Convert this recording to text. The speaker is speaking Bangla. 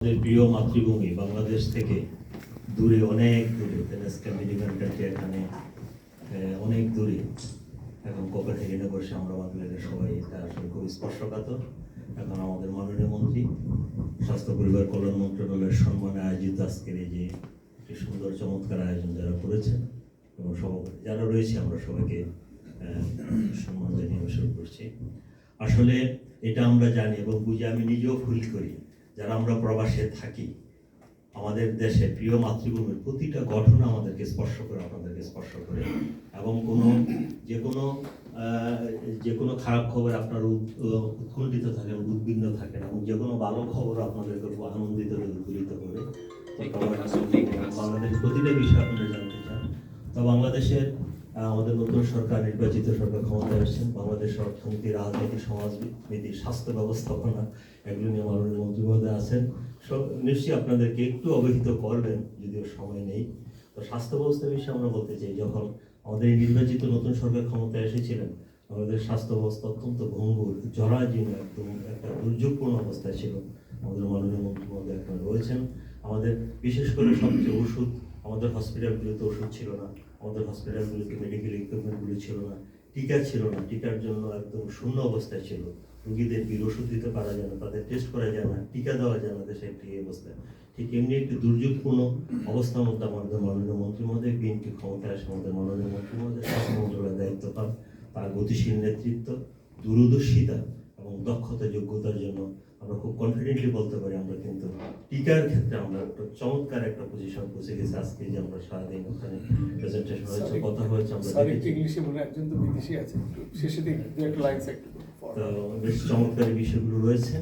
আমাদের প্রিয় মাতৃভূমি বাংলাদেশ থেকে দূরে, অনেক দূরে, স্ক্যান্ডিনেভিয়ান কান্ট্রি, এখানে অনেক দূরে, এখন কোপেনহেগেনে বসে আমরা বাংলাদেশের সবাই, এটা আসলে খুব স্পর্শকাতর। এখন আমাদের মাননীয় মন্ত্রী, স্বাস্থ্য পরিবার কল্যাণ মন্ত্রণালয়ের সম্মানে আয়োজিত আজকের এই যে একটি সুন্দর চমৎকার আয়োজন যারা করেছেন এবং সভাপতি যারা রয়েছে, আমরা সবাইকে সম্মান জানিয়ে শুরু করছি। আসলে এটা আমরা জানি এবং বুঝি, আমি নিজেও ফিল করি, যারা আমরা প্রবাসে থাকি, আমাদের দেশে প্রিয় মাতৃভূমির প্রতিটা গঠন আমাদেরকে স্পর্শ করে, আপনাদেরকে স্পর্শ করে, এবং যে কোনো খারাপ খবর আপনারা উৎকণ্ঠিত থাকেন, উদ্বিগ্ন থাকেন, এবং যে কোনো ভালো খবর আপনাদেরকে খুব আনন্দিত উদ্দুলিত করে। বাংলাদেশ প্রতিটা বিষয় আপনারা জানতে চান। তো বাংলাদেশের আমাদের নতুন সরকার, নির্বাচিত সরকার ক্ষমতায় আসছেন। বাংলাদেশের অর্থনীতি, রাজনীতি, সমাজনীতি, স্বাস্থ্য ব্যবস্থাপনা, এগুলো নিয়ে মাননীয় মন্ত্রী মহোদয় আছেন। সব নিশ্চয়ই আপনাদেরকে একটু অবহিত করবেন, যদিও সময় নেই। তো স্বাস্থ্য ব্যবস্থার বিষয়ে আমরা বলতে চাই, যখন আমাদের নির্বাচিত নতুন সরকার ক্ষমতায় এসেছিলেন, আমাদের স্বাস্থ্য ব্যবস্থা অত্যন্ত ভঙ্গুর, জরাজীর্ণ, একদম একটা দুর্যোগপূর্ণ অবস্থায় ছিল। আমাদের মাননীয় মন্ত্রী মহোদয় এখন রয়েছেন। আমাদের বিশেষ করে সবচেয়ে ওষুধ, আমাদের হসপিটালগুলিতে ওষুধ ছিল না, আমাদের হসপিটালগুলিতে মেডিকেল ইকুইপমেন্টগুলি ছিল না, টিকা ছিল না, টিকার জন্য একদম শূন্য অবস্থায় ছিল। রোগীদের ওষুধ দিতে পারা যায় না, তাদের টেস্ট করা যায় না, টিকা দেওয়া যায় না দেশে একটি অবস্থায়। ঠিক এমনি একটি দুর্যোগপূর্ণ অবস্থার মধ্যে আমাদের মাননীয় মন্ত্রী মহোদয় বিএনপি ক্ষমতায় আসে, আমাদের মাননীয় মন্ত্রী মহোদয় স্বাস্থ্য মন্ত্রণালয়ের দায়িত্ব পান। তার গতিশীল নেতৃত্ব, দূরদর্শিতা এবং দক্ষতা, যোগ্যতার জন্য আমরা খুব কনফিডেন্টলি বলতে পারি, আমরা কিন্তু টিকার ক্ষেত্রে আমরা একটা চমৎকার একটা পজিশন পৌঁছে গেছি। আজকে যে আমরা সারাদিন ওখানে প্রেজেন্টেশন হয়েছে, কথা হয়েছে, আমরা ইংলিশে বলে একজন তো বিদেশি আছে, শেষে দিকে একটা লাইন তো বেশ চমৎকার বিষয়গুলো রয়েছে।